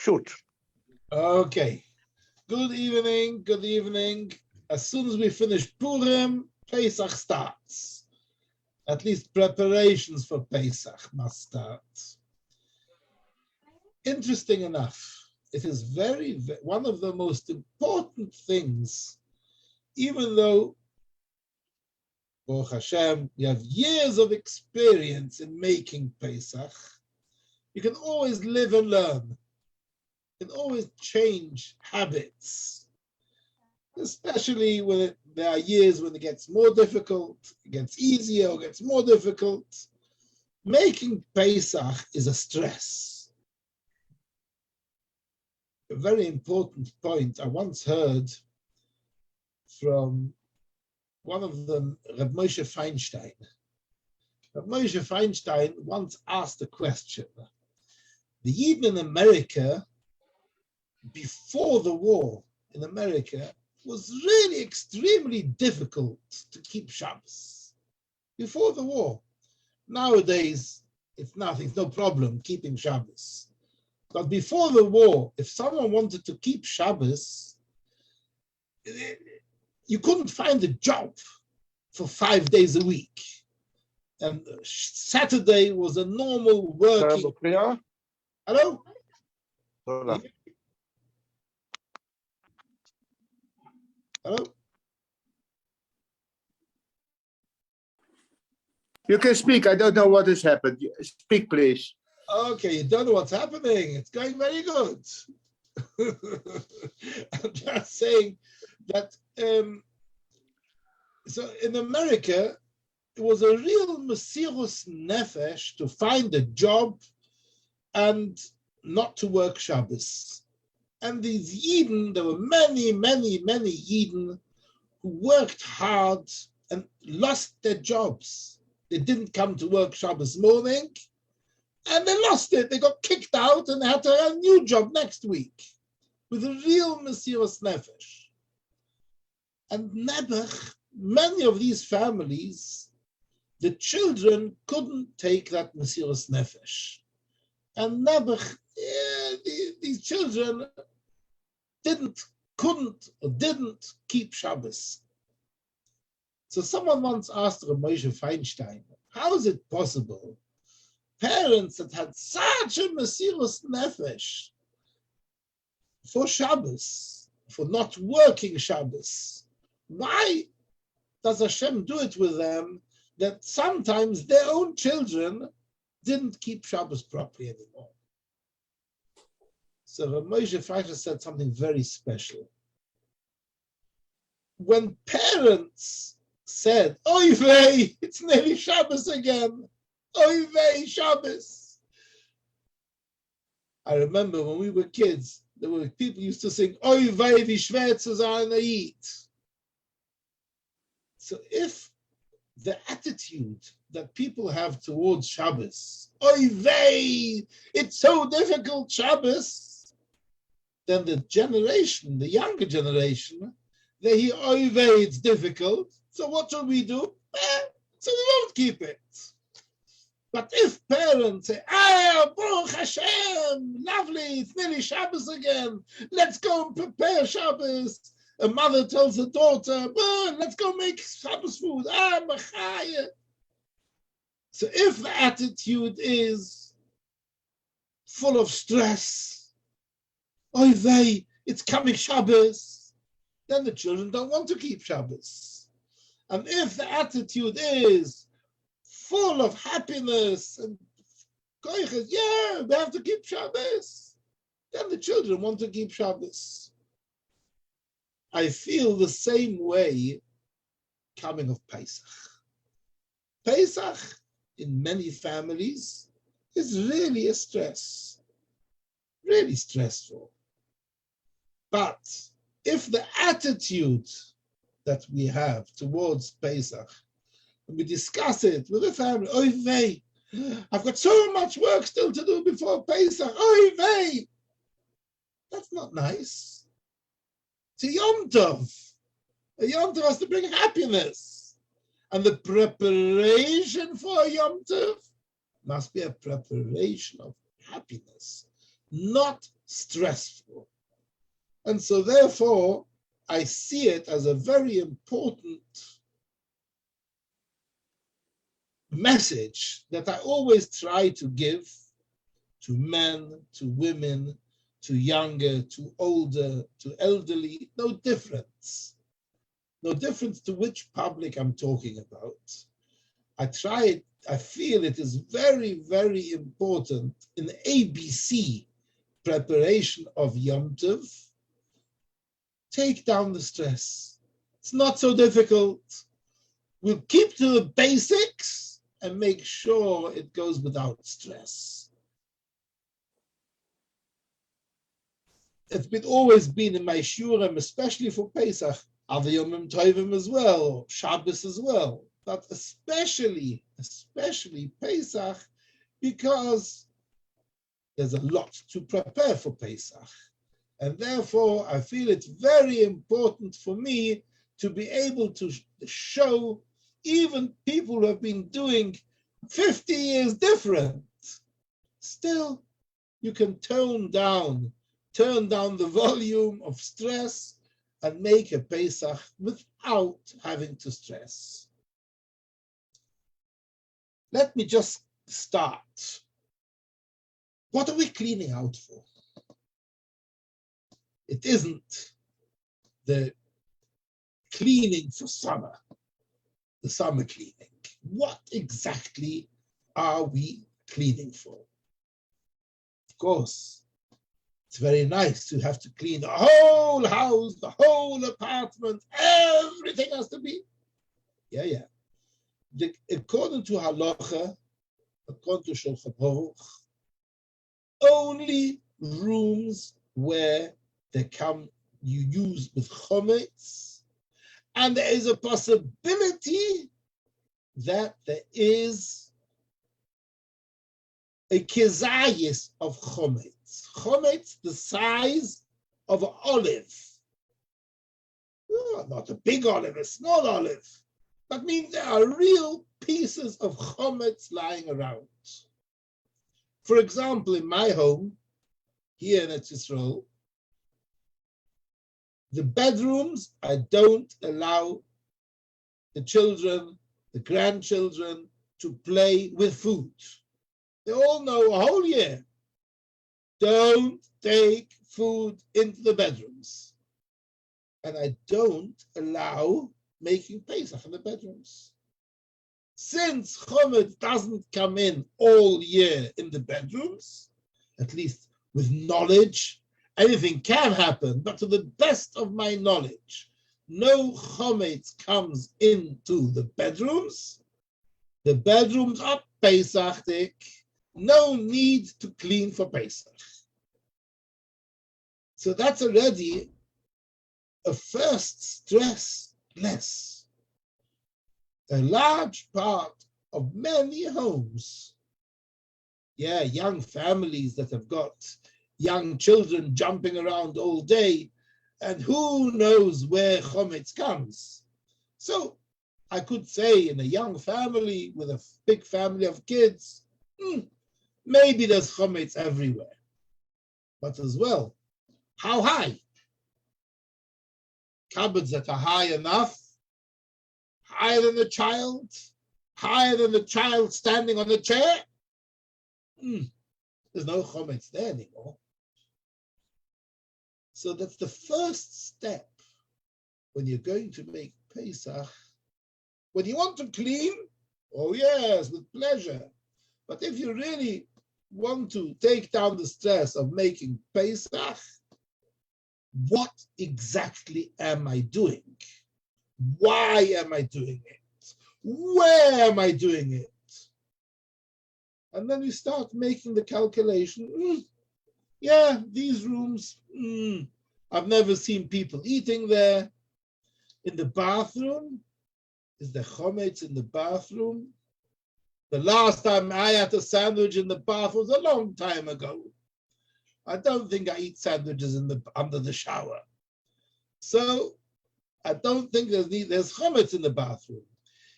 Shoot. Okay. Good evening, good evening. As soon as we finish Purim, Pesach starts. At least preparations for Pesach must start. Interesting enough, it is one of the most important things, even though, Baruch Hashem, you have years of experience in making Pesach, you can always live and learn. You can always change habits, especially when there are years when it gets more difficult, it gets easier, or gets more difficult. Making Pesach is a stress. A very important point I once heard from one of them, Rabbi Moshe Feinstein. Rabbi Moshe Feinstein once asked a question. The Yidden in America, before the war in America, was really extremely difficult to keep Shabbos. Before the war. Nowadays, it's nothing, it's no problem keeping Shabbos. But before the war, if someone wanted to keep Shabbos, you couldn't find a job for 5 days a week. And Saturday was a normal working... Hello? Hello? Hello? You can speak. I don't know what has happened. Speak, please. Okay, you don't know what's happening. It's going very good. I'm just saying that so in America, it was a real mesirus nefesh to find a job and not to work Shabbos. And these Yidden, there were many, many, many Yidden who worked hard and lost their jobs. They didn't come to work Shabbos morning, and they lost it. They got kicked out and they had to have a new job next week with a real mesirus nefesh. And Nebuch, many of these families, the children couldn't take that mesirus nefesh. And Nebuch, these children didn't keep Shabbos. So someone once asked Rabbi Moshe Feinstein, how is it possible parents that had such a mesirus nefesh for Shabbos, for not working Shabbos, why does Hashem do it with them that sometimes their own children didn't keep Shabbos properly anymore? So Rabbi Moshe Feinstein said something very special. When parents said, "Oy vey, it's nearly Shabbos again. Oy vey, Shabbos." I remember when we were kids, there were people used to sing, "Oy vey, wie schwer zu sein eat." So if the attitude that people have towards Shabbos, "Oy vey, it's so difficult, Shabbos," then the younger generation, they hear, "Oy vey, it's difficult. So what shall we do?" So we won't keep it. But if parents say, Baruch Hashem, lovely, it's nearly Shabbos again. Let's go and prepare Shabbos. A mother tells the daughter, let's go make Shabbos food. Machaya. So if the attitude is full of stress, oy vey, it's coming Shabbos, then the children don't want to keep Shabbos. And if the attitude is full of happiness and koiches, yeah, we have to keep Shabbos, then the children want to keep Shabbos. I feel the same way coming of Pesach. Pesach, in many families, is really a stress, really stressful. But if the attitude that we have towards Pesach, and we discuss it with the family, oy vey, I've got so much work still to do before Pesach, oy vey, that's not nice. It's a Yom Tov. A Yom Tov has to bring happiness. And the preparation for a Yom Tov must be a preparation of happiness, not stressful. And so therefore, I see it as a very important message that I always try to give to men, to women, to younger, to older, to elderly, no difference. No difference to which public I'm talking about. I feel it is very, very important in the ABC preparation of Yom Tov. Take down the stress. It's not so difficult. We'll keep to the basics and make sure it goes without stress. It's always been in my shurim, especially for Pesach, other Yomim Tovim as well, Shabbos as well, but especially Pesach, because there's a lot to prepare for Pesach. And therefore, I feel it's very important for me to be able to show even people who have been doing 50 years different. Still, you can turn down the volume of stress and make a Pesach without having to stress. Let me just start. What are we cleaning out for? It isn't the cleaning for summer, the summer cleaning. What exactly are we cleaning for? Of course, it's very nice to have to clean the whole house, the whole apartment, everything has to be. Yeah. According to Halacha, according to Shulchan Aruch, only rooms where you use with chometz, and there is a possibility that there is a kezayis of chometz. Chometz, the size of an olive. Oh, not a big olive, a small olive. That means there are real pieces of chometz lying around. For example, in my home, here in Eretz Yisrael, the bedrooms, I don't allow the children, the grandchildren, to play with food. They all know a whole year, don't take food into the bedrooms. And I don't allow making Pesach in the bedrooms. Since chometz doesn't come in all year in the bedrooms, at least with knowledge, anything can happen, but to the best of my knowledge, no chometz comes into the bedrooms. The bedrooms are Pesachdik. No need to clean for Pesach. So that's already a first stress less. A large part of many homes, young families that have got young children jumping around all day, and who knows where chometz comes. So I could say in a young family with a big family of kids, maybe there's chometz everywhere. But as well, how high? Cupboards that are high enough, higher than the child standing on the chair. There's no chometz there anymore. So that's the first step when you're going to make Pesach. When you want to clean, oh yes, with pleasure. But if you really want to take down the stress of making Pesach, what exactly am I doing? Why am I doing it? Where am I doing it? And then you start making the calculation. These rooms, I've never seen people eating there. In the bathroom, is there chometz in the bathroom? The last time I had a sandwich in the bath was a long time ago. I don't think I eat sandwiches under the shower. So I don't think there's chometz in the bathroom.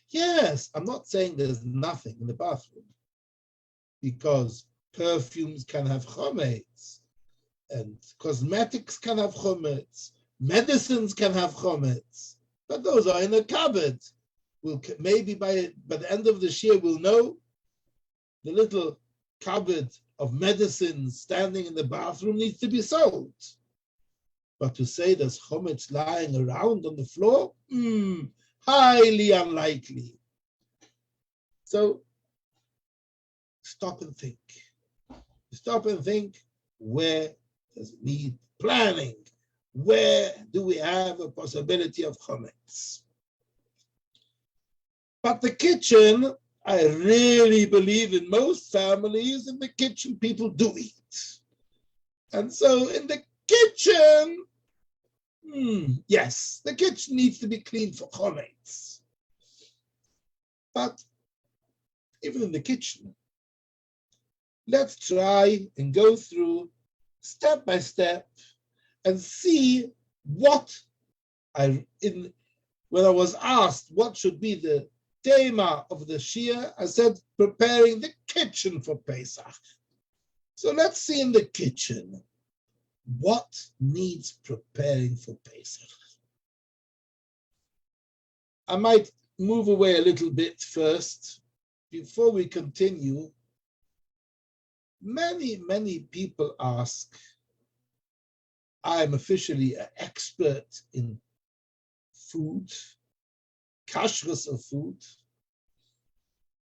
Yes, I'm not saying there's nothing in the bathroom, because perfumes can have chometz. and cosmetics can have chometz, medicines can have chometz, but those are in a cupboard. Maybe by the end of this year we'll know the little cupboard of medicines standing in the bathroom needs to be sold. But to say there's chometz lying around on the floor, highly unlikely. So stop and think. Stop and think, where does it need planning? Where do we have a possibility of chometz? But the kitchen, I really believe in most families, in the kitchen people do eat. And so in the kitchen, yes, the kitchen needs to be cleaned for chometz. But even in the kitchen, let's try and go through step by step and see when I was asked what should be the thema of the Shia, I said preparing the kitchen for Pesach. So let's see in the kitchen what needs preparing for Pesach. I might move away a little bit first before we continue. Many people ask, I'm officially an expert in food, kashrus of food,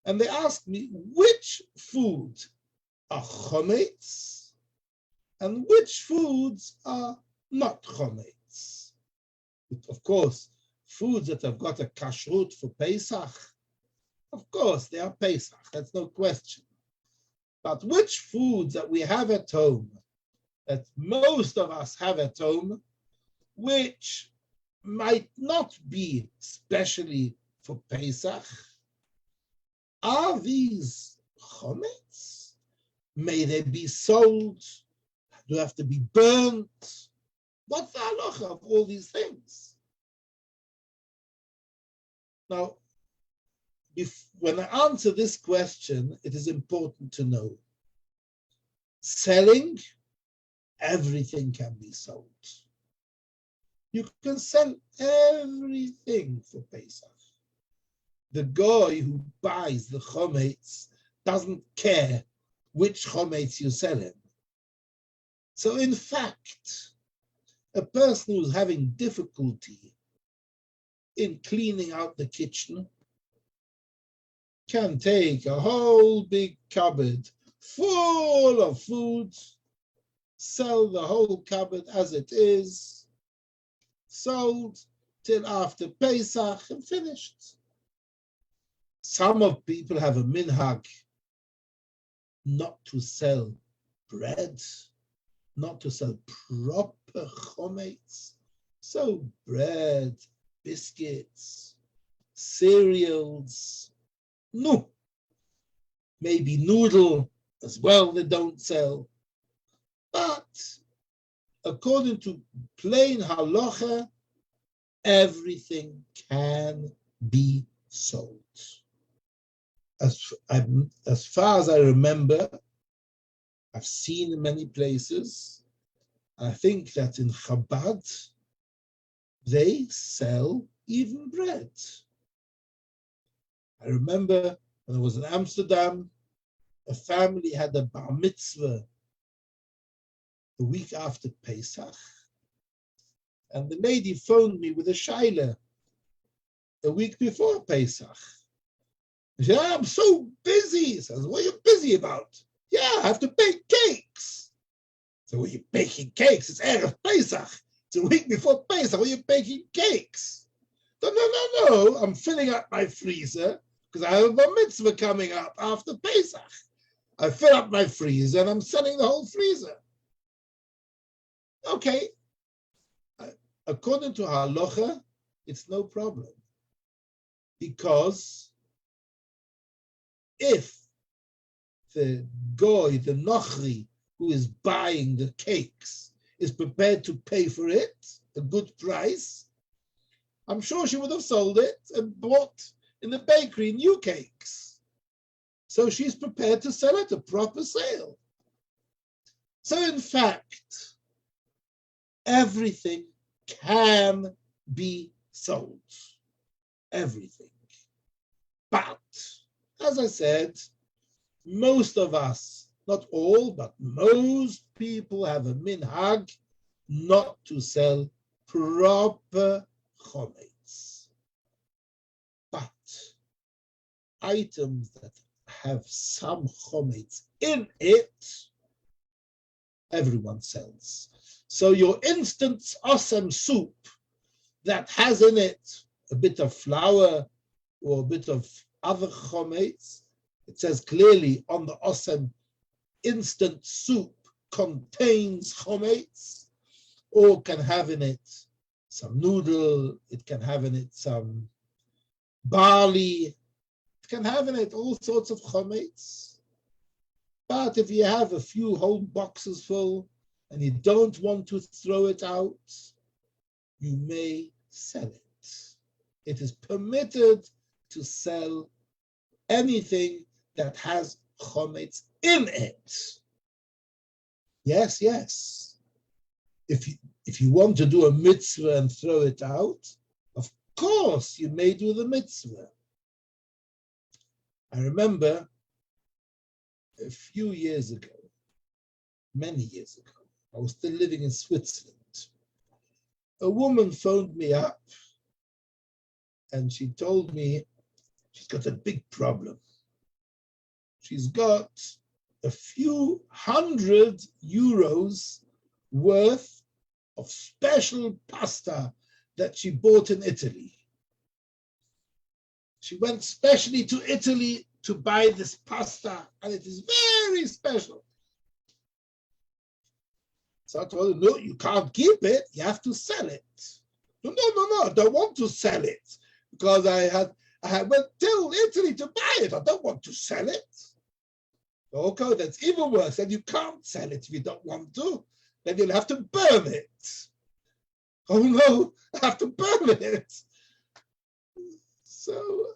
and they ask me which food are chometz and which foods are not chometz. Of course, foods that have got a kashrut for Pesach, of course, they are Pesach, that's no question. But which foods that we have at home, that most of us have at home, which might not be specially for Pesach, are these chometz? May they be sold? Do they have to be burnt? What's the halacha of all these things? Now, when I answer this question, it is important to know, selling, everything can be sold. You can sell everything for Pesach. The guy who buys the chometz doesn't care which chometz you sell him. So in fact, a person who's having difficulty in cleaning out the kitchen can take a whole big cupboard full of food, sell the whole cupboard as it is, sold till after Pesach and finished. Some of people have a minhag not to sell bread, not to sell proper chometz. So bread, biscuits, cereals, no. Maybe noodle as well they don't sell. But according to plain halacha, everything can be sold. As far as I remember, I've seen in many places, I think that in Chabad, they sell even bread. I remember when I was in Amsterdam, a family had a bar mitzvah the week after Pesach, and the lady phoned me with a shaila a week before Pesach. She said, I'm so busy. I said, what are you busy about? Yeah, I have to bake cakes. So, what are you baking cakes? It's Erev Pesach. It's a week before Pesach. What are you baking cakes? No. I'm filling up my freezer because I have a mitzvah coming up after Pesach. I fill up my freezer and I'm selling the whole freezer. Okay. According to halacha, it's no problem. Because if the goy, the nochri, who is buying the cakes, is prepared to pay for it, a good price, I'm sure she would have sold it and bought in the bakery new cakes. So she's prepared to sell it a proper sale. So in fact, everything can be sold. Everything. But, as I said, most of us, not all, but most people have a minhag not to sell proper chometz. But items that have some chometz in it, everyone sells. So your instant awesome soup that has in it a bit of flour or a bit of other chometz, it says clearly on the awesome instant soup contains chometz, or can have in it some noodle, it can have in it some barley, it can have in it all sorts of chometz. But if you have a few whole boxes full and you don't want to throw it out, you may sell it. It is permitted to sell anything that has chometz in it. Yes, yes. If you want to do a mitzvah and throw it out, of course you may do the mitzvah. I remember a few years ago, many years ago, I was still living in Switzerland. A woman phoned me up and she told me she's got a big problem. She's got a few €100 worth of special pasta that she bought in Italy. She went specially to Italy to buy this pasta, and it is very special. So I told her, no, you can't keep it, you have to sell it. No, I don't want to sell it, because I went till Italy to buy it, I don't want to sell it. Okay, that's even worse, then you can't sell it if you don't want to, then you'll have to burn it. Oh no, I have to burn it. So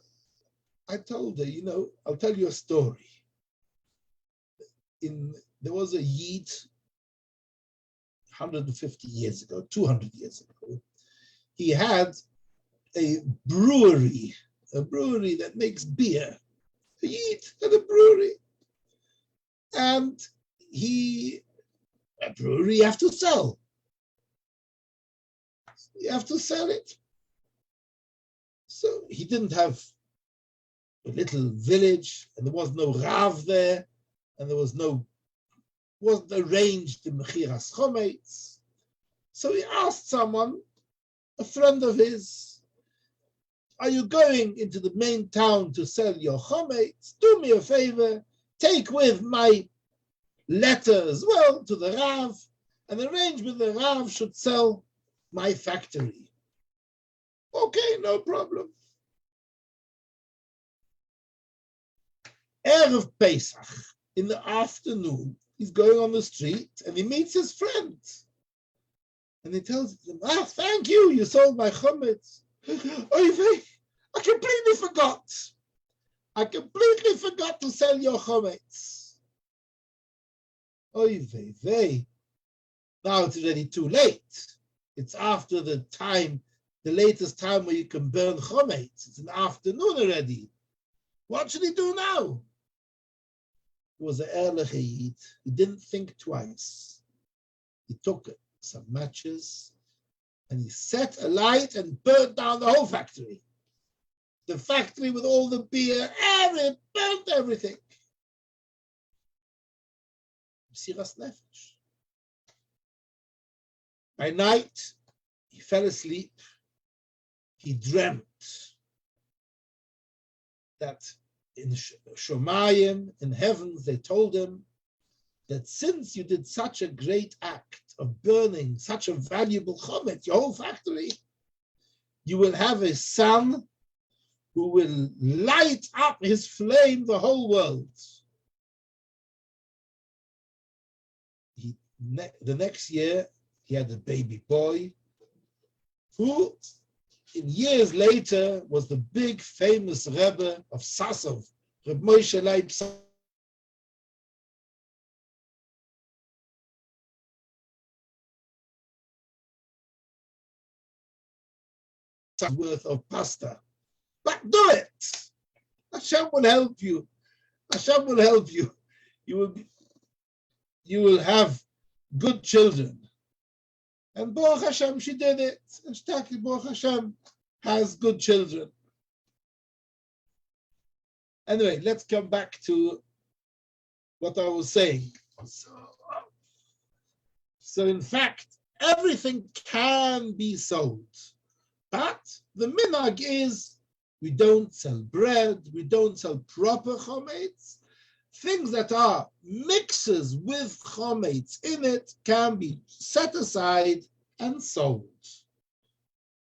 I told her, I'll tell you a story. There was a Yid 150 years ago, 200 years ago. He had a brewery that makes beer. A Yid had a brewery. And a brewery you have to sell. You have to sell it. So he didn't have a little village, and there was no Rav there, and wasn't arranged the Mechiras Chometz. So he asked someone, a friend of his, are you going into the main town to sell your Chometz? Do me a favor, take with my letter as well to the Rav, and arrange with the Rav should sell my factory. Okay, no problem. Erev Pesach, in the afternoon, he's going on the street and he meets his friend. And he tells him, thank you, you sold my chometz. I completely forgot. I completely forgot to sell your chometz. Oy vey. Now it's already too late. It's after the latest time where you can burn chometz. It's in the afternoon already. What should he do now? He was an ehrlich Yid. He didn't think twice. He took some matches and he set a light and burnt down the whole factory. The factory with all the beer, and burnt everything. Mesiras nefesh. By night, he fell asleep. He dreamt that in Shomayim, in heavens, they told him that since you did such a great act of burning such a valuable chometz, your whole factory, you will have a son who will light up his flame the whole world. The next year, he had a baby boy who, in years later, was the big famous Rebbe of Sassov, Reb Moshe Leib worth of pasta. But do it. Hashem will help you. Hashem will help you. You will have good children. And Baruch Hashem, she did it. And Shtaki, Baruch Hashem, has good children. Anyway, let's come back to what I was saying. So in fact, everything can be sold. But the minhag is we don't sell bread, we don't sell proper chometz. Things that are mixes with chometz in it can be set aside and sold.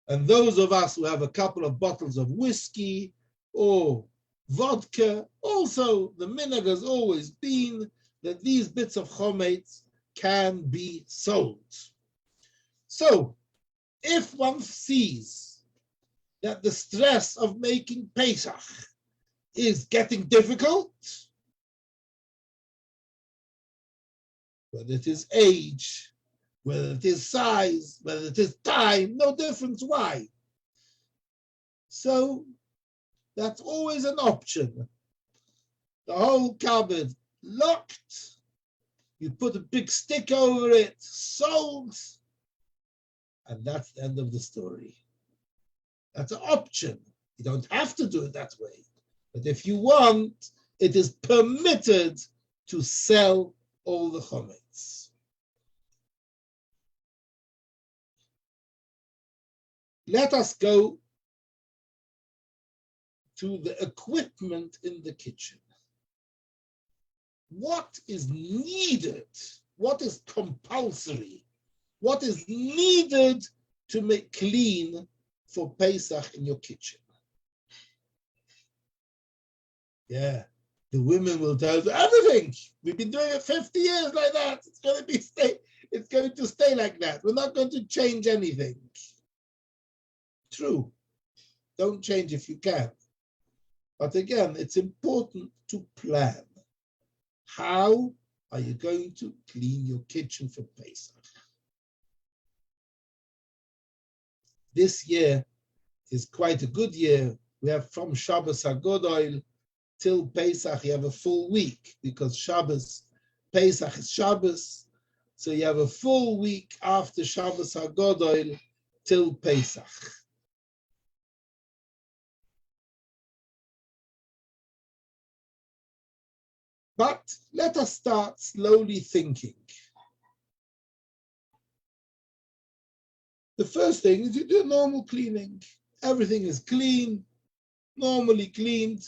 And those of us who have a couple of bottles of whiskey or vodka, also the minhag has always been that these bits of chometz can be sold. So, if one sees that the stress of making Pesach is getting difficult, whether it is age, whether it is size, whether it is time, no difference why. So, that's always an option. The whole cupboard locked, you put a big stick over it, sold, and that's the end of the story. That's an option. You don't have to do it that way. But if you want, it is permitted to sell all the chometz. Let us go to the equipment in the kitchen. What is needed? What is compulsory? What is needed to make clean for Pesach in your kitchen? Yeah, the women will tell you everything. We've been doing it 50 years like that. It's going to stay like that. We're not going to change anything. True. Don't change if you can. But again, it's important to plan. How are you going to clean your kitchen for Pesach? This year is quite a good year. We have from Shabbos HaGodol till Pesach, you have a full week because Pesach is Shabbos. So you have a full week after Shabbos HaGodol till Pesach. But let us start slowly thinking. The first thing is you do normal cleaning. Everything is clean, normally cleaned.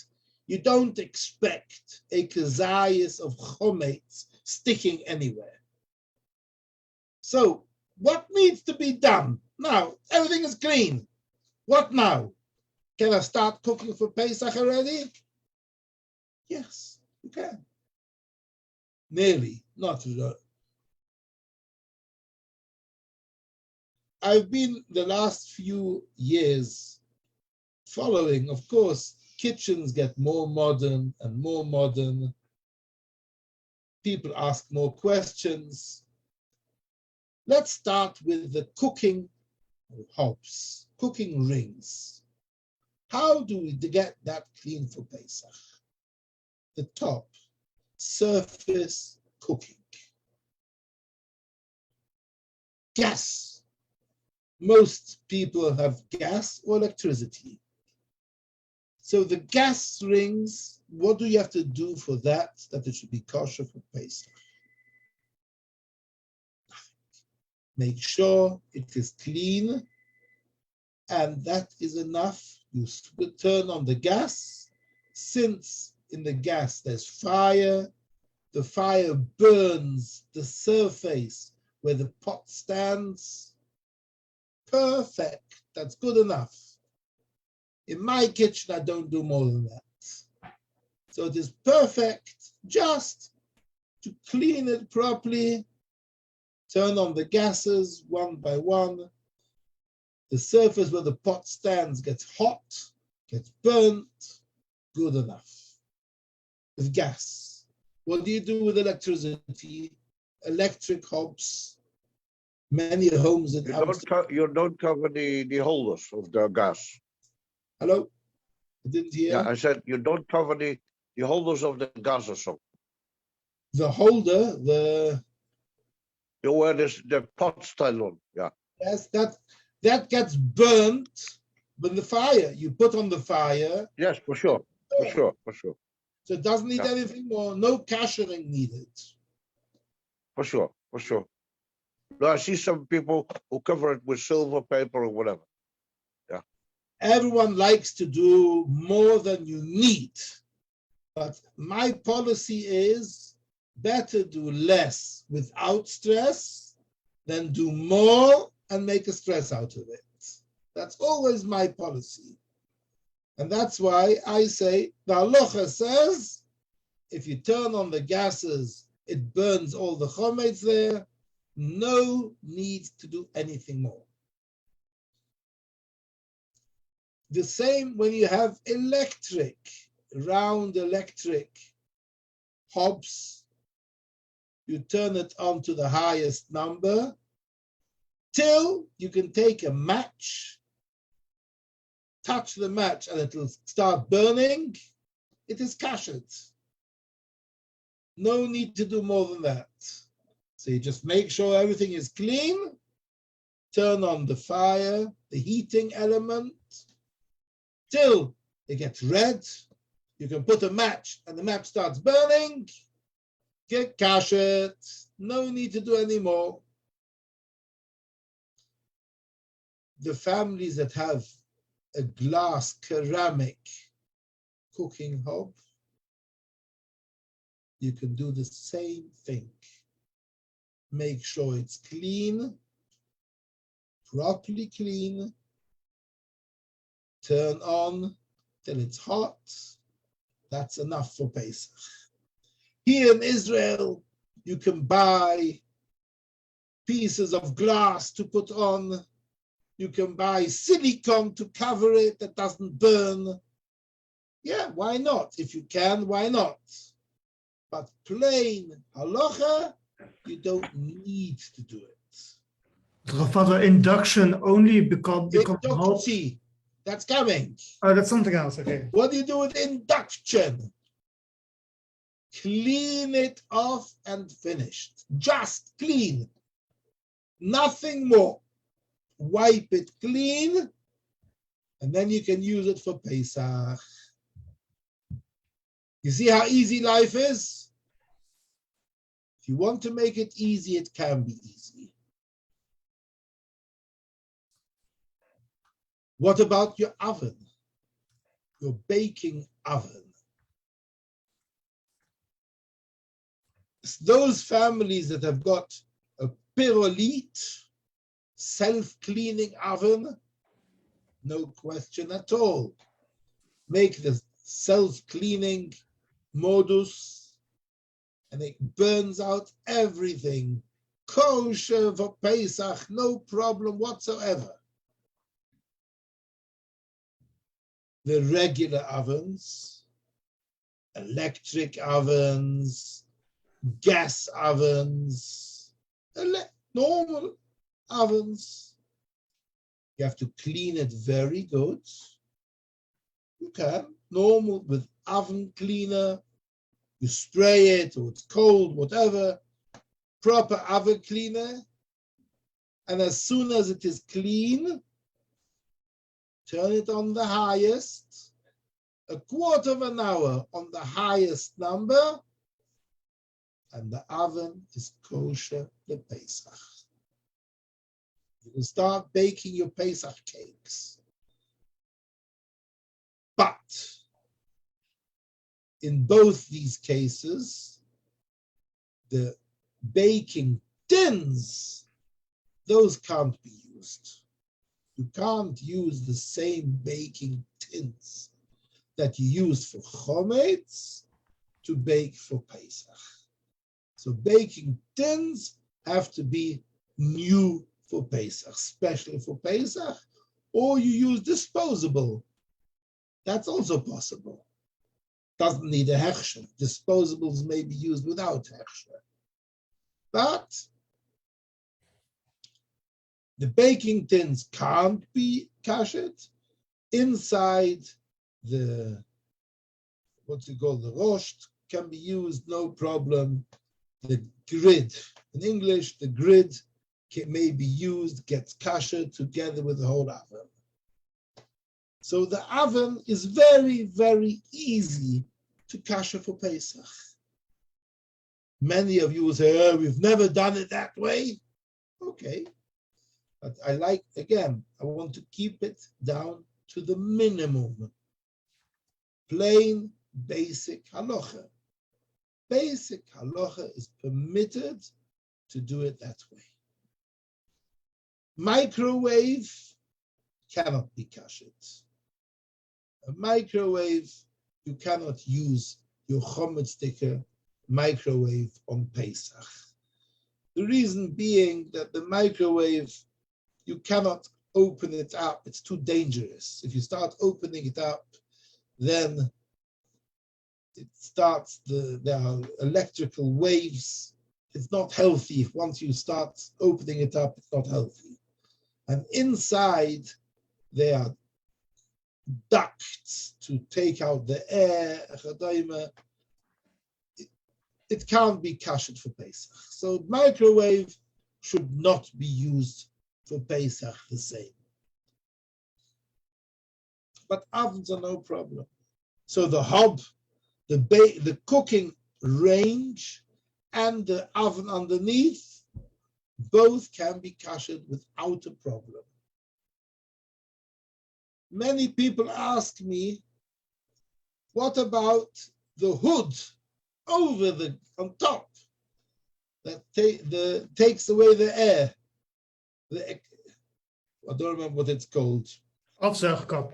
You don't expect a kazayas of chometz sticking anywhere. So what needs to be done? Now, everything is clean. What now? Can I start cooking for Pesach already? Yes, you can. Nearly, not really. I've been the last few years following, of course, kitchens get more modern and more modern. People ask more questions. Let's start with the cooking hobs, cooking rings. How do we get that clean for Pesach? The top. Surface cooking. Gas. Most people have gas or electricity. So the gas rings, what do you have to do for that it should be kosher for Pesach? Make sure it is clean, and that is enough. You turn on the gas. Since in the gas there's fire, the fire burns the surface where the pot stands. Perfect, that's good enough. In my kitchen, I don't do more than that. So it is perfect just to clean it properly, turn on the gases one by one. The surface where the pot stands gets hot, gets burnt, good enough. With gas. What do you do with electricity? Electric hobs, Many homes in Amsterdam. You don't cover the holders of the gas. Hello? I didn't hear. Yeah, I said you don't cover the holders of the gas or so. The holder, You wear the pot style on. Yeah. yes, that gets burnt with the fire. You put on the fire. Yes, for sure. For sure. For sure. So it doesn't need anything more. No kashering needed. For sure. For sure. No, I see some people who cover it with silver paper or whatever. Yeah. Everyone likes to do more than you need. But my policy is better do less without stress than do more and make a stress out of it. That's always my policy. And that's why I say, the halacha says, if you turn on the gases, it burns all the chometz there. No need to do anything more. The same when you have electric, round electric hobs, you turn it on to the highest number till you can take a match, touch the match and it will start burning. It is kashet. No need to do more than that. So you just make sure everything is clean, turn on the fire, the heating element, till it gets red. You can put a match and the match starts burning. Get kashet. No need to do any more. The families that have a glass ceramic cooking hob, you can do the same thing. Make sure it's clean, properly clean. Turn on till it's hot. That's enough for Pesach. Here in Israel, you can buy pieces of glass to put on. You can buy silicone to cover it that doesn't burn. Yeah, why not? If you can, why not? But plain halacha, you don't need to do it. Father, induction only becomes hot. Induction, that's coming. Oh, that's something else. Okay. What do you do with induction? Clean it off and finished. Just clean. Nothing more. Wipe it clean, and then you can use it for Pesach. You see how easy life is? If you want to make it easy, it can be easy. What about your oven? Your baking oven? Those families that have got a pyrolite, self-cleaning oven, no question at all. Make the self-cleaning modus, and it burns out everything. Kosher for Pesach, no problem whatsoever. The regular ovens, electric ovens, gas ovens, normal ovens, you have to clean it very good. You can, normal with oven cleaner, you spray it or it's cold, whatever, proper oven cleaner. And as soon as it is clean, turn it on the highest, a quarter of an hour on the highest number, and the oven is kosher for Pesach. You can start baking your Pesach cakes. But in both these cases, the baking tins, those can't be used. You can't use the same baking tins that you use for chometz to bake for Pesach. So baking tins have to be new for Pesach, special for Pesach, or you use disposable. That's also possible. Doesn't need a hechsher. Disposables may be used without hechsher. But The baking tins can't be kashed. Inside the, what's it called, the roast can be used, no problem. The grid, in English, the grid may be used, gets kasher together with the whole oven. So the oven is very, very easy to kasher for Pesach. Many of you will say, oh, we've never done it that way. Okay. But I want to keep it down to the minimum. Plain, basic halacha. Basic halacha is permitted to do it that way. Microwave cannot be kashed. A microwave, you cannot use your chometz sticker microwave on Pesach. The reason being that the microwave, you cannot open it up. It's too dangerous. If you start opening it up, then it starts, there are electrical waves. It's not healthy. Once you start opening it up, it's not healthy. And inside, there are ducts to take out the air. It can't be kashed for Pesach. So microwave should not be used for Pesach the same. But ovens are no problem. So the hob, the cooking range and the oven underneath, both can be kashed without a problem. Many people ask me, what about the hood over on top that takes away the air? I don't remember what it's called. Afzuigkap.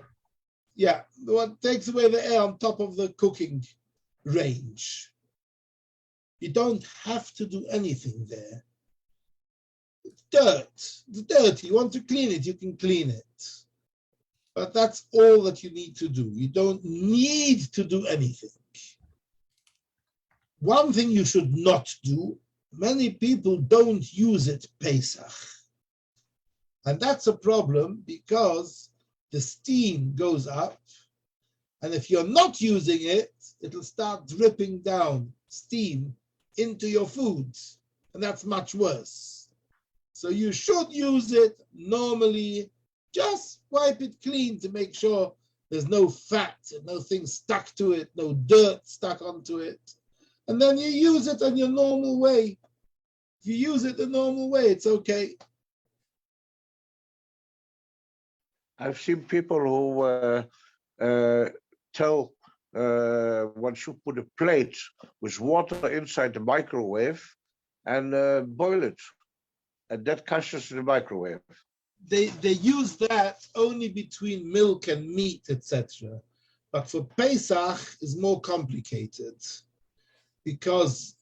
Yeah, the one takes away the air on top of the cooking range. You don't have to do anything there. It's dirt. It's dirty. You want to clean it, you can clean it. But that's all that you need to do. You don't need to do anything. One thing you should not do, many people don't use it Pesach. And that's a problem because the steam goes up. And if you're not using it, it'll start dripping down steam into your foods. And that's much worse. So you should use it normally. Just wipe it clean to make sure there's no fat and no things stuck to it, no dirt stuck onto it. And then you use it in your normal way. If you use it the normal way, it's okay. I've seen people who tell once you put a plate with water inside the microwave and boil it, and that kashes the microwave. They use that only between milk and meat, etc. But for Pesach, it's more complicated because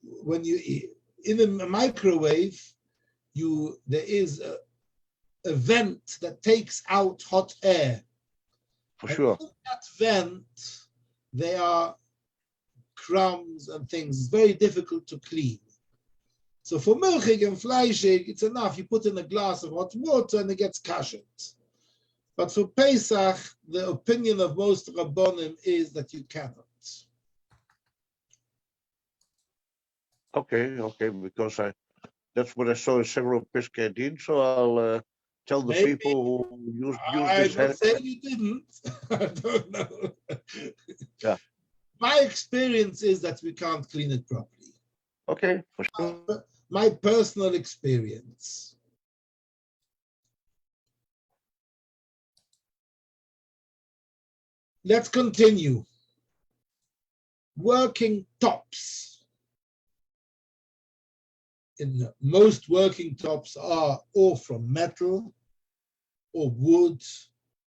when you in a microwave, there is a vent that takes out hot air. For sure. In that vent, there are crumbs and things. It's very difficult to clean. So for milchig and fleischig, it's enough. You put in a glass of hot water and it gets kashed. But for Pesach, the opinion of most Rabbonim is that you cannot. Okay, because that's what I saw in several Pesach Din, so I'll tell the people who use this. I'm not saying you didn't. I don't know. Yeah. My experience is that we can't clean it properly. Okay, for sure. My personal experience. Let's continue. Working tops. Most working tops are or from metal, or wood,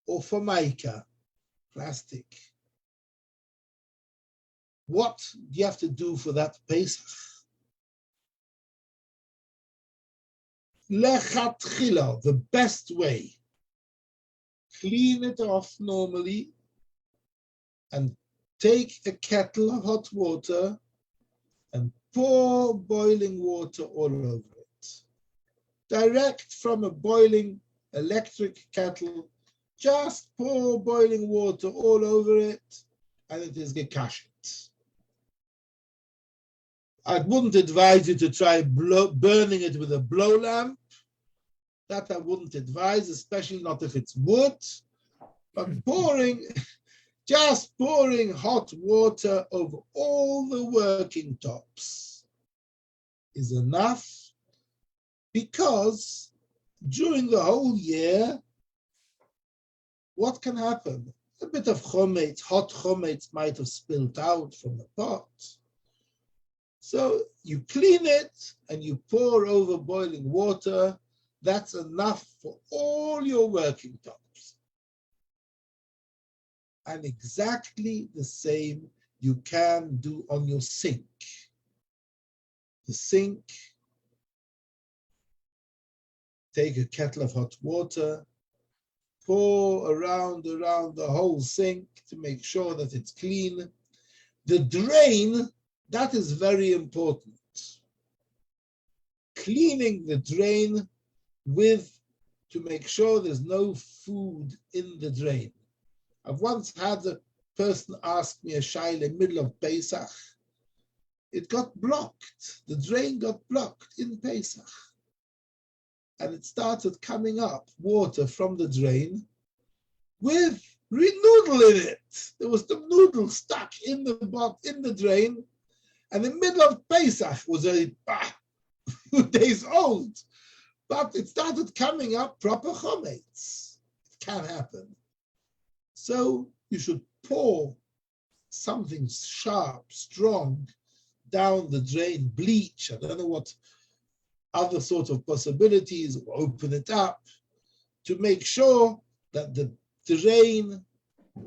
or formica, plastic. What do you have to do for that Pesach? Lechatchila, the best way. Clean it off normally and take a kettle of hot water and pour boiling water all over it. direct from a boiling electric kettle. Just pour boiling water all over it, and it is gekashet. I wouldn't advise you to try burning it with a blow lamp. That I wouldn't advise, especially not if it's wood. But just pouring hot water over all the working tops is enough, because during the whole year, what can happen? A bit of chometz, hot chometz might have spilled out from the pot. So you clean it and you pour over boiling water. That's enough for all your working tops. And exactly the same you can do on your sink. The sink, take a kettle of hot water, pour around the whole sink to make sure that it's clean. The drain, that is very important. Cleaning the drain to make sure there's no food in the drain. I've once had a person ask me a shaila in the middle of Pesach. It got blocked. The drain got blocked in Pesach. And it started coming up water from the drain with noodle in it. There was the noodle stuck in the drain. And in the middle of Pesach was a few days old. But it started coming up proper chometz. It can happen. So you should pour something sharp, strong, down the drain, bleach. I don't know what other sort of possibilities, or open it up to make sure that the drain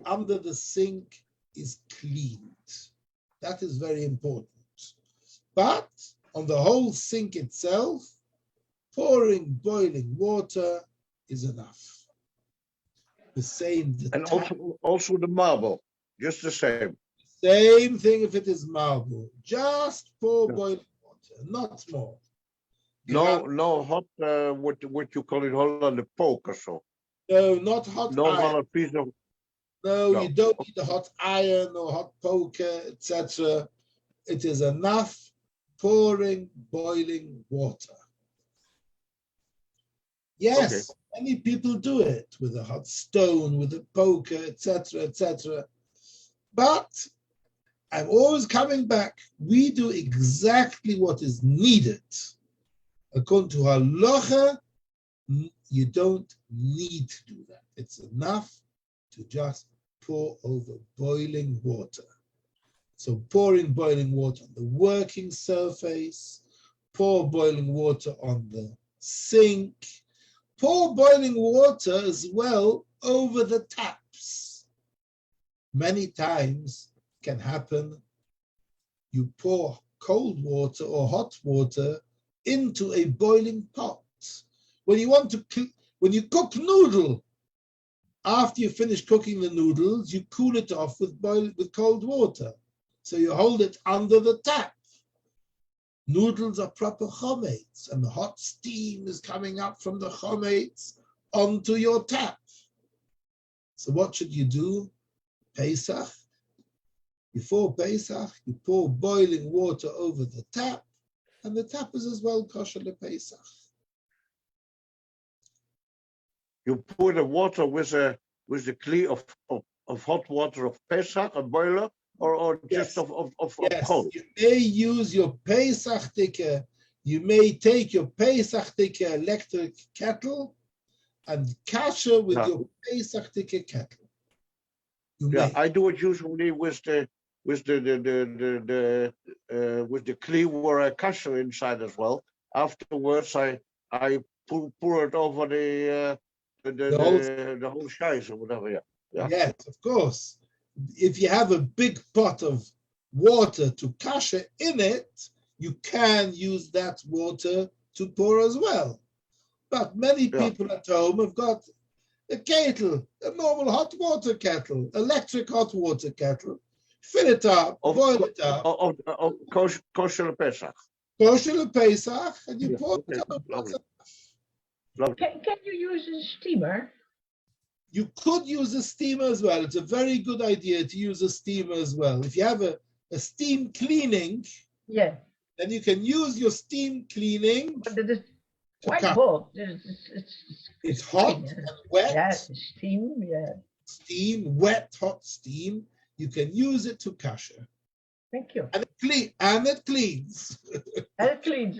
under the sink is cleaned. That is very important. But on the whole sink itself, pouring boiling water is enough. The same. And also the marble, just the same. Same thing if it is marble. Just pour boiling water, not more. No hot, what you call in Holland, a poke or so. No, not hot No iron. hot piece of. No, you don't need a hot iron or hot poker, etc. It is enough pouring boiling water. Yes, many people do it with a hot stone, with a poker, etc., etc. But I'm always coming back. We do exactly what is needed. According to halacha, you don't need to do that. It's enough to just pour over boiling water. So pouring boiling water on the working surface, pour boiling water on the sink, pour boiling water as well over the taps. Many times can happen, you pour cold water or hot water into a boiling pot. When you cook noodle, after you finish cooking the noodles, you cool it off with cold water. So you hold it under the tap. Noodles are proper chometz, and the hot steam is coming up from the chometz onto your tap. So what should you do? Pesach. Before Pesach, you pour boiling water over the tap, and the tap is as well kosher le Pesach. You pour the water with the kli of hot water of Pesach, a boiler, or Yes. just of Yes, cold. you may use your Pesach ticker. You may take your Pesach ticker electric kettle and kasher with your Pesach ticker kettle. I do it usually with the kli where I kasher inside as well. Afterwards, I pour it over the whole shice or whatever. Yeah. Yes, of course. If you have a big pot of water to kasher in it, you can use that water to pour as well. But many people at home have got a kettle, a normal hot water kettle, electric hot water kettle. Fill it up, boil it up. Kosher Pesach. Kosher Pesach, and you pour it up. Can you use a steamer? You could use a steamer as well. It's a very good idea to use a steamer as well. If you have a steam cleaning, Yeah. then you can use your steam cleaning. But it is to quite cut. hot. It's hot yeah. and wet. Yes, steam, yeah. Steam, wet, hot steam. You can use it to kasher. Thank you. And it cleans. And it cleans.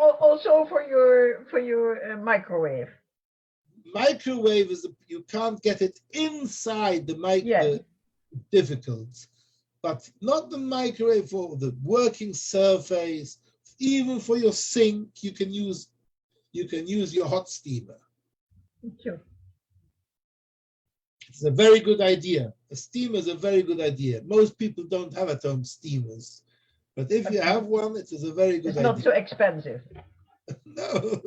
Also for your microwave. Microwave you can't get it inside the microwave. Yeah. Difficult, but not the microwave for the working surface. Even for your sink, you can use your hot steamer. Thank you. It's a very good idea. A steamer is a very good idea. Most people don't have at home steamers, but if you have one, it is a very good idea. It's not so expensive. No,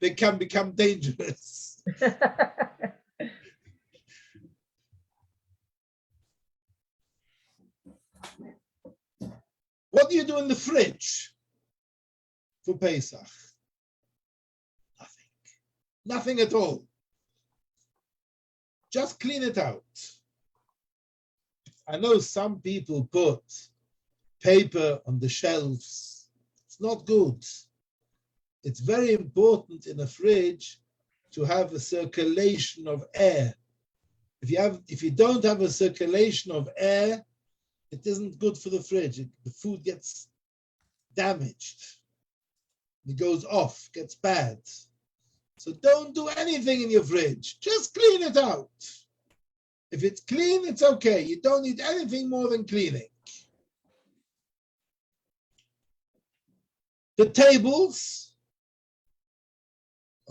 they can become dangerous. What do you do in the fridge for Pesach? Nothing. Nothing at all. Just clean it out. I know some people put paper on the shelves. It's not good. It's very important in a fridge to have a circulation of air. If you don't have a circulation of air, it isn't good for the fridge. The food gets damaged. It goes off, gets bad. So don't do anything in your fridge. Just clean it out. If it's clean, it's okay. You don't need anything more than cleaning. The tables.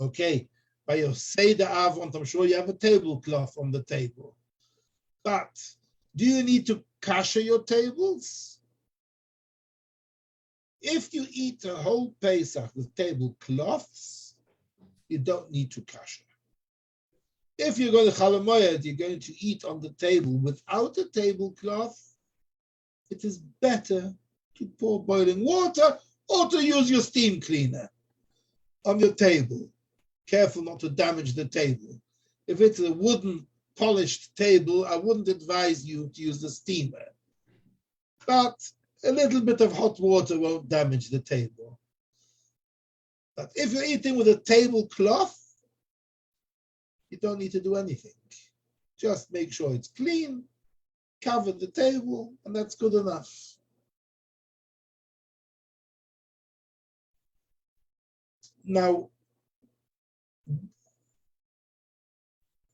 Okay, by your Seder Avond, I'm sure you have a tablecloth on the table. But do you need to kasher your tables? If you eat a whole Pesach with tablecloths, you don't need to kasher. If you're going to Chol Hamoed, you're going to eat on the table without a tablecloth, it is better to pour boiling water or to use your steam cleaner on your table. Careful not to damage the table. If it's a wooden polished table, I wouldn't advise you to use the steamer. But a little bit of hot water won't damage the table. But if you're eating with a tablecloth, you don't need to do anything. Just make sure it's clean, cover the table, and that's good enough. Now,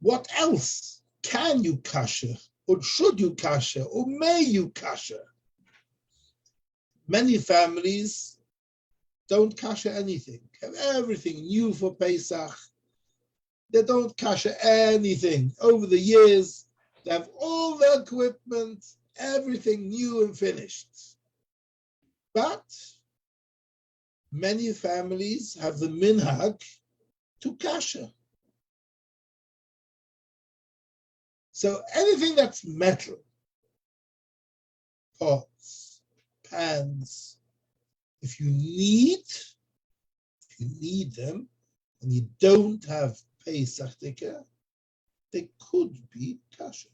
what else can you kasher, or should you kasher, or may you kasher? Many families don't kasher anything, have everything new for Pesach. They don't kasher anything. Over the years, they have all the equipment, everything new and finished. But many families have the minhag to kasher. So anything that's metal, pots, pans, if you need them, and you don't have Pesach Tikka, they could be kashered.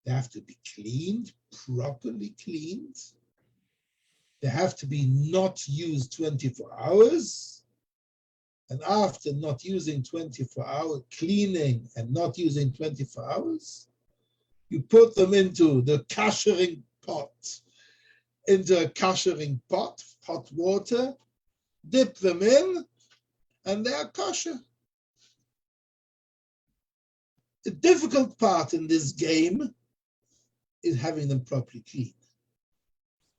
They have to be cleaned, properly cleaned. They have to be not used 24 hours. And after not using 24 hours, cleaning and not using 24 hours, you put them into the kashering pot, hot water, dip them in, and they are kosher. The difficult part in this game is having them properly cleaned,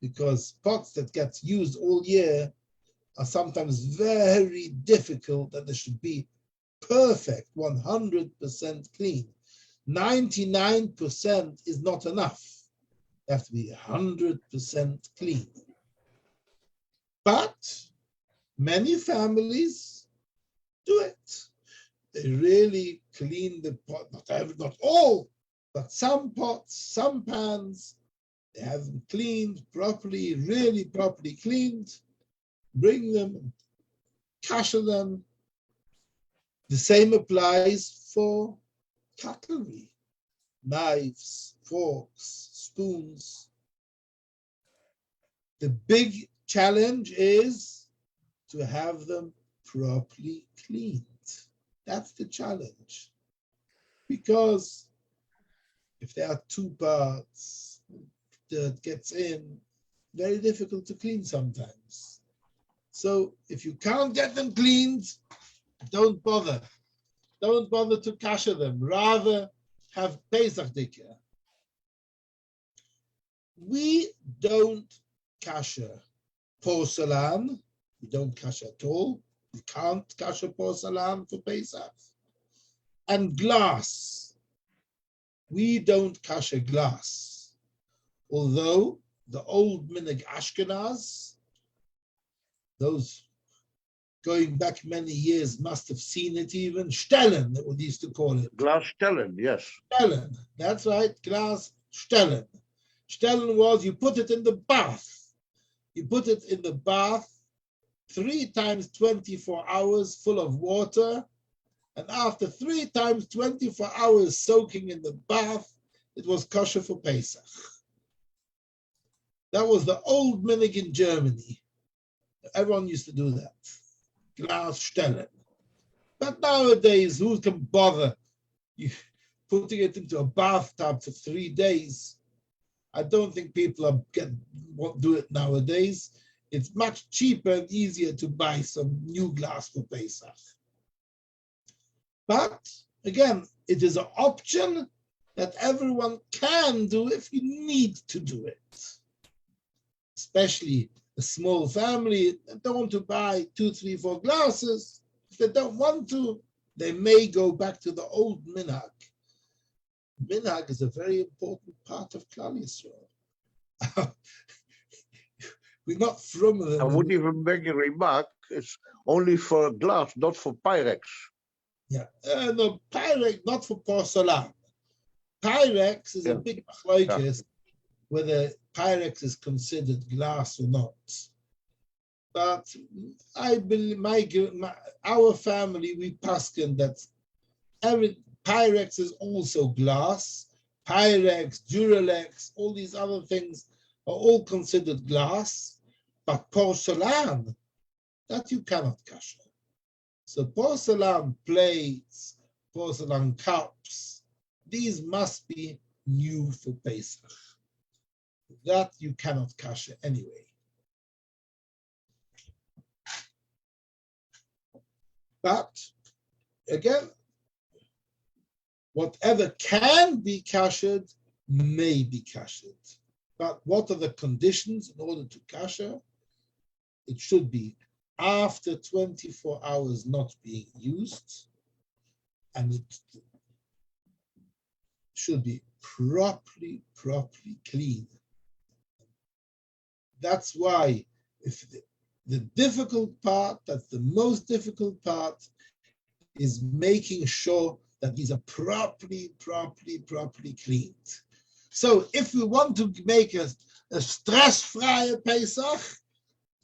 because pots that get used all year are sometimes very difficult, that they should be perfect, 100% clean. 99% is not enough. They have to be 100% clean. But many families do it. They really clean the pot, not all, but some pots, some pans, they have them cleaned properly, really properly cleaned, bring them, kasher them, The same applies for cutlery, knives, forks, spoons. The big challenge is to have them properly cleaned. That's the challenge. Because if there are two parts, dirt gets in, very difficult to clean sometimes. So if you can't get them cleaned, don't bother. Don't bother to kasher them. Rather have Pesach dikah. We don't kasher porcelain. We don't kasher at all. We can't kasher porcelain for Pesach. And glass. We don't kasher glass. Although the old Minig Ashkenaz, those going back many years must have seen it even. Stellen, that we used to call it. Glass stellen, yes. Stellen, that's right, glass stellen. Stellen was you put it in the bath. You put it in the bath 3 times 24 hours full of water. And after 3 times 24 hours soaking in the bath, it was kosher for Pesach. That was the old minig in Germany. Everyone used to do that. Glass stellen. But nowadays, who can bother putting it into a bathtub for 3 days? I don't think people won't do it nowadays. It's much cheaper and easier to buy some new glass for Pesach. But again, it is an option that everyone can do if you need to do it. Especially a small family that don't want to buy 2, 3, 4 glasses. If they don't want to, they may go back to the old minhag. Minhag is a very important part of Klal Yisrael. We're not from I would even make a remark, it's only for glass, not for Pyrex. Yeah, no, Pyrex, not for porcelain. Pyrex is a big machlokes whether Pyrex is considered glass or not. But I believe our family, we paskin that Pyrex is also glass. Pyrex, Duralex, all these other things are all considered glass. But porcelain, that you cannot kasher. So porcelain plates, porcelain cups, these must be new for Pesach. That you cannot kasher anyway. But again, whatever can be kashered may be kashered. But what are the conditions in order to kasher? It should be after 24 hours not being used, and it should be properly clean. That's why if the difficult part, that's the most difficult part, is making sure that these are properly cleaned. So if we want to make a stress-free Pesach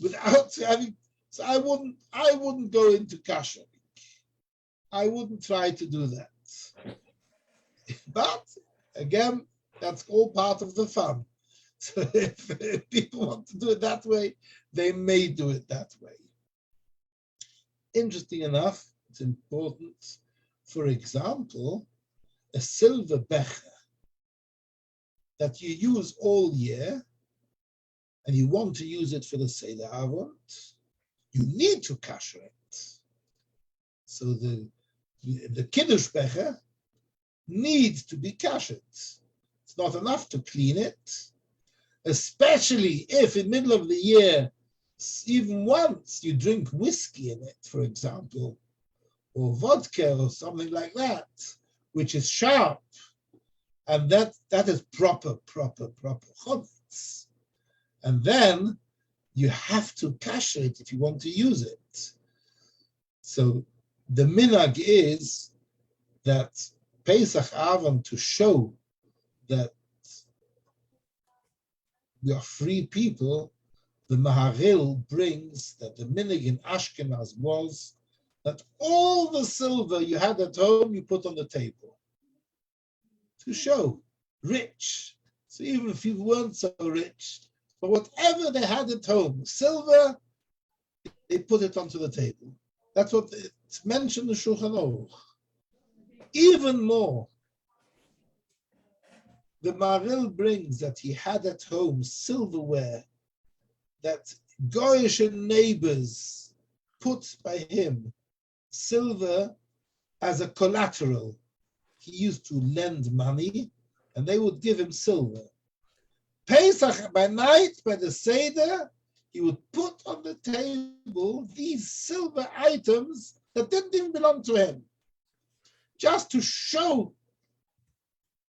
without having, so I wouldn't go into kashering. I wouldn't try to do that. But again, that's all part of the fun. So if people want to do it that way, they may do it that way. Interesting enough, it's important. For example, a silver becher that you use all year, and you want to use it for the Seder Avot, you need to kasher it. So the Kiddush becher needs to be kashered. It's not enough to clean it, especially if in the middle of the year, even once you drink whiskey in it, for example, or vodka or something like that, which is sharp, and that is proper chametz. And then you have to kasher it if you want to use it. So the minhag is that Pesach Avon, to show that we are free people, the Maharil brings that the minhag in Ashkenaz was that all the silver you had at home, you put on the table to show rich. So even if you weren't so rich, but whatever they had at home, silver, they put it onto the table. That's what it's mentioned in Shulchan Aruch. Even more, the Maril brings that he had at home silverware that Goyish neighbors put by him silver as a collateral. He used to lend money and they would give him silver. Pesach by night, by the Seder, he would put on the table these silver items that didn't even belong to him, just to show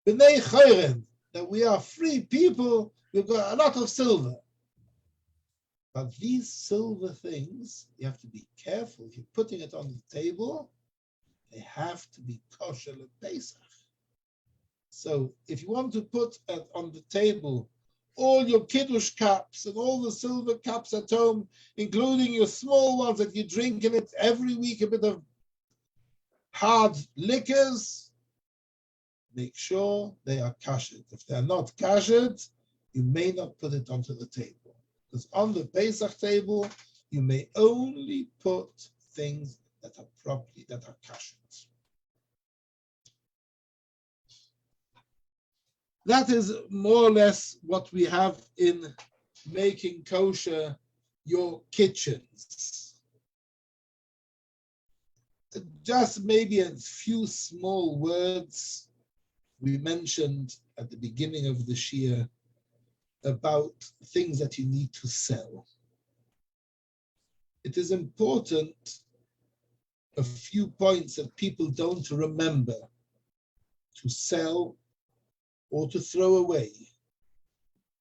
B'nai Chayren that we are free people, we've got a lot of silver. But these silver things, you have to be careful. If you're putting it on the table, they have to be kosher and Pesach. So if you want to put on the table all your Kiddush cups and all the silver cups at home, including your small ones that you drink in it every week, a bit of hard liquors, make sure they are kashed. If they're not kashed, you may not put it onto the table. Because on the Pesach table, you may only put things that are properly, that are kashed. That is more or less what we have in making kosher your kitchens. Just maybe a few small words we mentioned at the beginning of the Shir about things that you need to sell. It is important, a few points that people don't remember to sell or to throw away.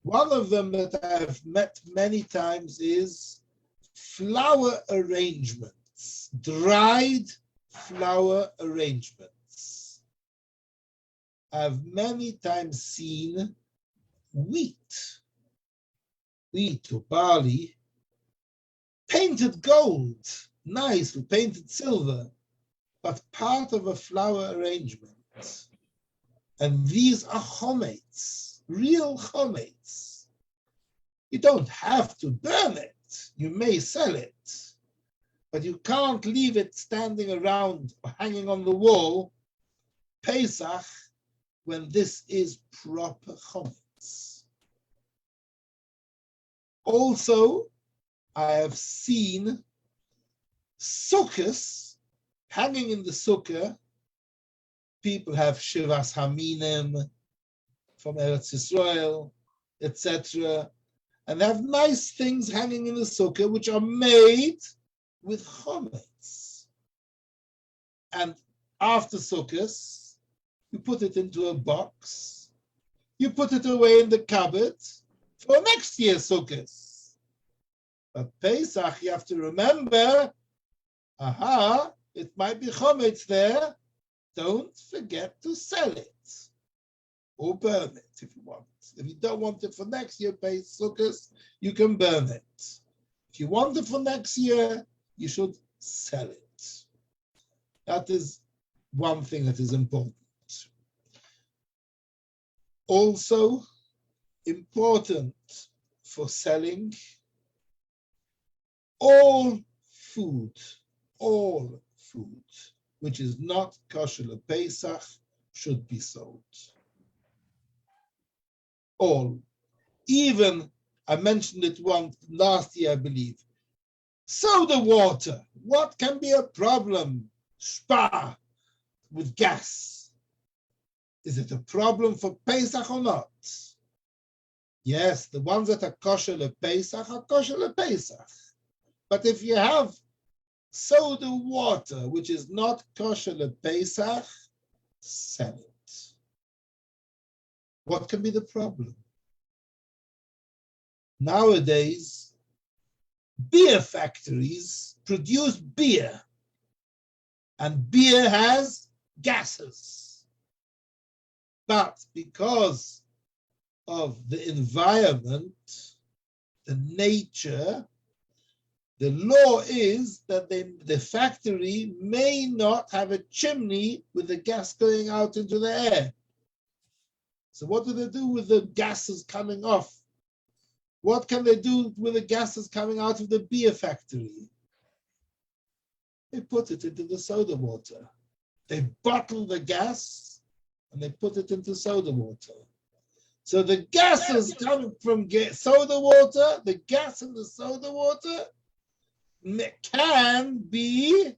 One of them that I have met many times is flower arrangements, dried flower arrangements. I've many times seen wheat or barley, painted gold, nice, with painted silver, but part of a flower arrangement. And these are chometz, real chometz. You don't have to burn it. You may sell it, but you can't leave it standing around or hanging on the wall, Pesach, when this is proper chometz. Also, I have seen sukkahs hanging in the sukkah. People have Shivas Haminim from Eretz Yisrael, etc. And have nice things hanging in the sukkah which are made with chometz. And after sukkahs, you put it into a box, you put it away in the cupboard for next year's sukkahs. But Pesach, you have to remember, it might be chometz there. Don't forget to sell it or burn it if you want. If you don't want it for next year, Sukkot, you can burn it. If you want it for next year, you should sell it. That is one thing that is important. Also important for selling, all food, which is not kosher Pesach, should be sold. All. Even, I mentioned it once last year, I believe, soda water. What can be a problem? Spa with gas. Is it a problem for Pesach or not? Yes, the ones that are kosher Pesach are kosher Pesach. But if you have soda water, which is not kosher Pesach, sell it. What can be the problem? Nowadays, beer factories produce beer, and beer has gases. But because of the environment, the nature, The law is that the factory may not have a chimney with the gas going out into the air. So what do they do with the gases coming off? What can they do with the gases coming out of the beer factory? They put it into the soda water. They bottle the gas and they put it into soda water. So the gases coming from soda water, the gas in the soda water can be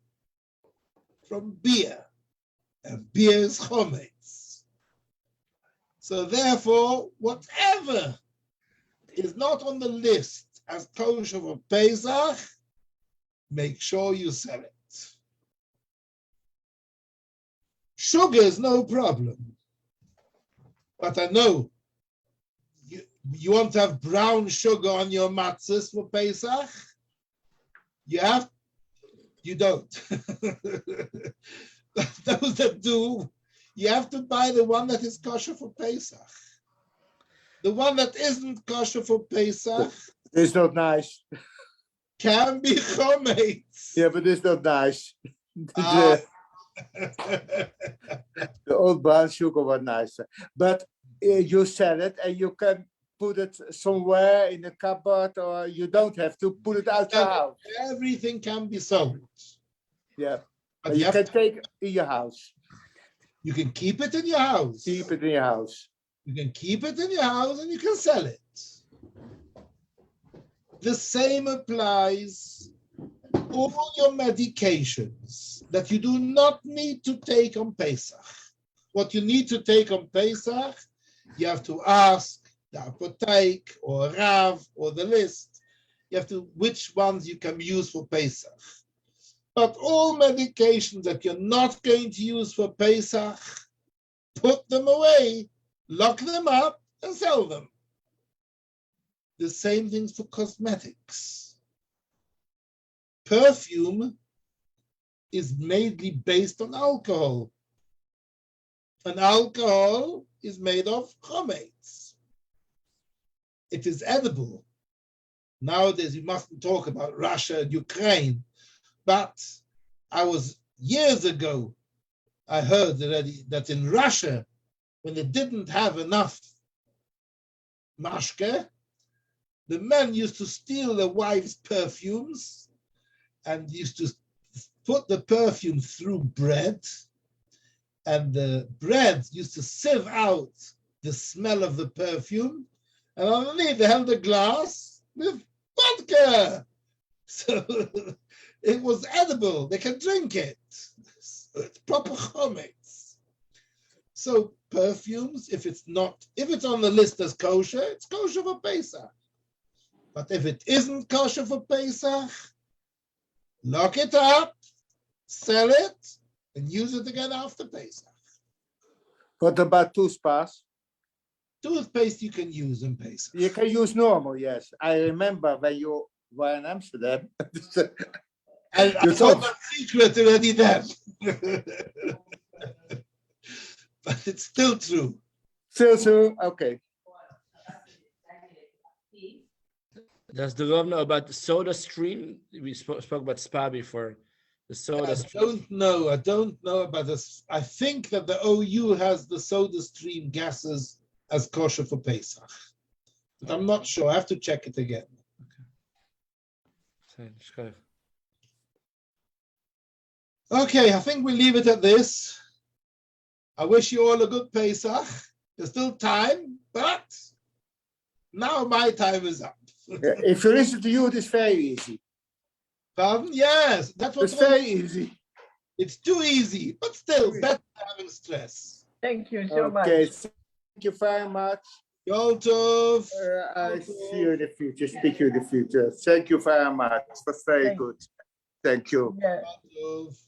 from beer. And beer is chometz. So therefore, whatever is not on the list as kosher for Pesach, make sure you sell it. Sugar is no problem. But I know you want to have brown sugar on your matzahs for Pesach? You don't. Those that do, you have to buy the one that is kosher for Pesach. The one that isn't kosher for Pesach It's not nice. can be chometz. Yeah, but it's not nice. The old brown sugar was nicer. But you sell it and you can put it somewhere in a cupboard, or you don't have to put it out your house. Everything can be sold. Yeah. But But you can take it in your house. you can keep it in your house. Keep it in your house. You can keep it in your house and you can sell it. The same applies all your medications that you do not need to take on Pesach. What you need to take on Pesach, you have to ask the apotheke or Rav or the list. You have to which ones you can use for Pesach. But all medications that you're not going to use for Pesach, put them away, lock them up, and sell them. The same things for cosmetics. Perfume is mainly based on alcohol. And alcohol is made of chometz. It is edible. Nowadays, you mustn't talk about Russia and Ukraine. But years ago, I heard already that in Russia, when they didn't have enough mashke, the men used to steal their wives' perfumes and used to put the perfume through bread, and the bread used to sieve out the smell of the perfume, and underneath they held a glass with vodka. So it was edible. They can drink it. So it's proper chometz. So perfumes, if it's on the list as kosher, it's kosher for Pesach. But if it isn't kosher for Pesach, lock it up, sell it, and use it again after Pesach. What about toothpaste? Toothpaste you can use in Pesach. You can use normal, yes. I remember when you were in Amsterdam. I told that secret already then. But it's still true. Still, okay. Does the Rav know about the soda stream? We spoke about spa before. The soda stream. I don't know about this. I think that the OU has the soda stream gases as kosher for Pesach. But I'm not sure. I have to check it again. Okay, I think we leave it at this. I wish you all a good Pesach. There's still time, but now my time is up. If you listen to you, it is very easy. Pardon? Yes, that's It's what's very easy. It's too easy, but still better than having stress. Thank you so much. Okay, thank you very much. Yom Tov. I see you in the future, speak to you in the future. Thank you very much. That's very good. Thank you. Yeah. Yom Tov.